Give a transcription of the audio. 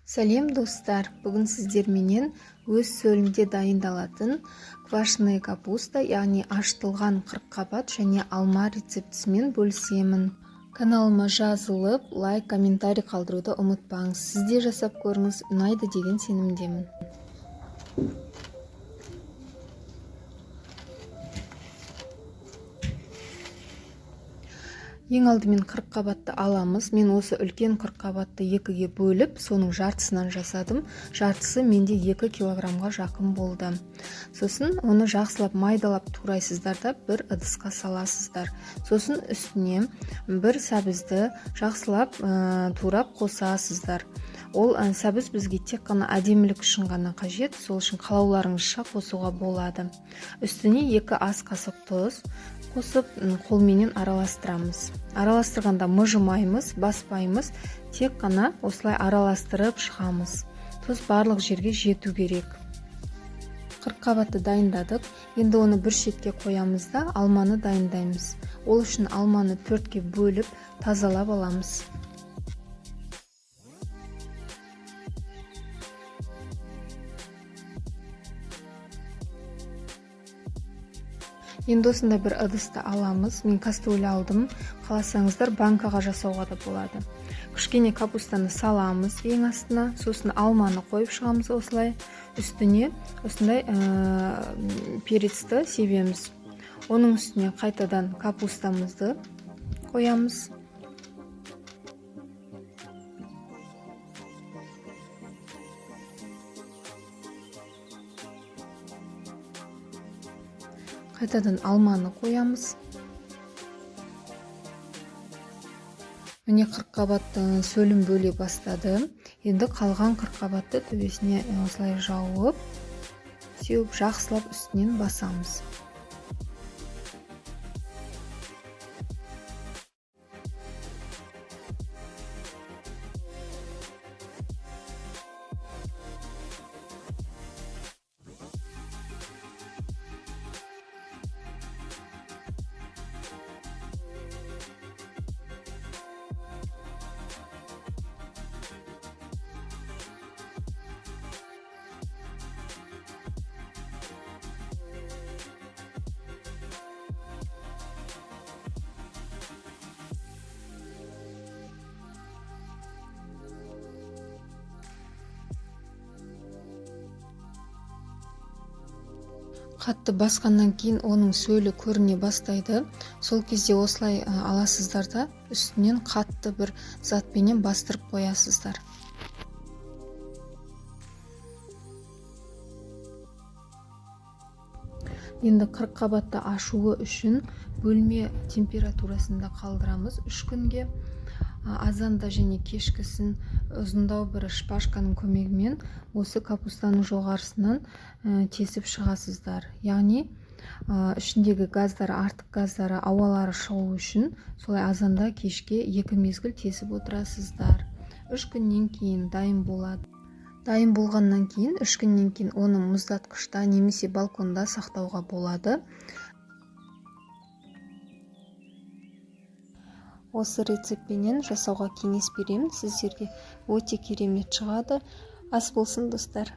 Сәлем достар, бүгін сіздерменен өз сөлінде дайындалатын квашеная капуста, яғни ашытылған қырыққабат және алма рецептісімен бөлісемін. Каналыма жазылып, лайк, комментарий қалдыруды ұмытпаңыз. Сіз де жасап көріңіз, ұнайды деген сенімдемін. Ең алдымен қырыққабатты аламыз. Мен осы үлкен қырыққабатты екіге бөліп, соның жартысынан жасадым. Жартысы менде 2 килограммға жақын болды. Сосын оны жақсылап майдалап турайсыздар да бір ыдысқа саласыздар. Сосын үстіне бір сәбізді жақсылап турап қосасыздар. Ол сәбіз бізге тек қана әдемілік үшін ғана қажет, сол үшін қалауларыңызша қосуға болады. Үстіне 2 ас қасық тұз қосып, қолменен араластырамыз. Араластырғанда мыжымаймыз, баспаймыз, тек қана осылай араластырып шығамыз. Тұз барлық жерге жету керек. Қырыққабатты дайындадық. Енді оны бір шетке қоямыз да алманы дайындаймыз. Ол үшін алманы 4-ке бөліп тазалап аламыз. Енді осында бір ыдысты аламыз. Мен кастрюль алдым. Қаласаңыздар банкаға жасауға да болады. Кішкене капустаны саламыз ең астына. Сосын алманы қойып шығамыз осылай. Үстіне осындай перецті себеміз. Оның үстіне қайтадан капустамызды қоямыз. Қайтадан алманы қоямыз. Міне қырыққабаттың сөлін бөле бастады. Енді қалған қырыққабатты төбесіне осылай жауып, сеуіп жақсылап үстінен басамыз. Қатты басқаннан кейін оның сөлі көріне бастайды. Сол кезде осылай аласыздар да үстінен қатты бір затпенен бастырып қоясыздар. Енді қырыққабатты ашуы үшін бөлме температурасында қалдырамыз 3 күнге. Азанда және кешкісін ұзындау бір шпажканың көмегімен осы капустаның жоғарысынан тесіп шығасыздар. Яғни ішіндегі газдары, артық газдары, ауалары шығу үшін солай азанда кешке 2 мезгіл тесіп отырасыздар. 3 күннен кейін дайын болады. Дайын болғаннан кейін 3 күннен кейін оны мұздатқышта немесе балконда сақтауға болады. Осы рецептпенен жасауға кеңес беремін. Сіздерге өте керемет шығады. Ас болсын достар.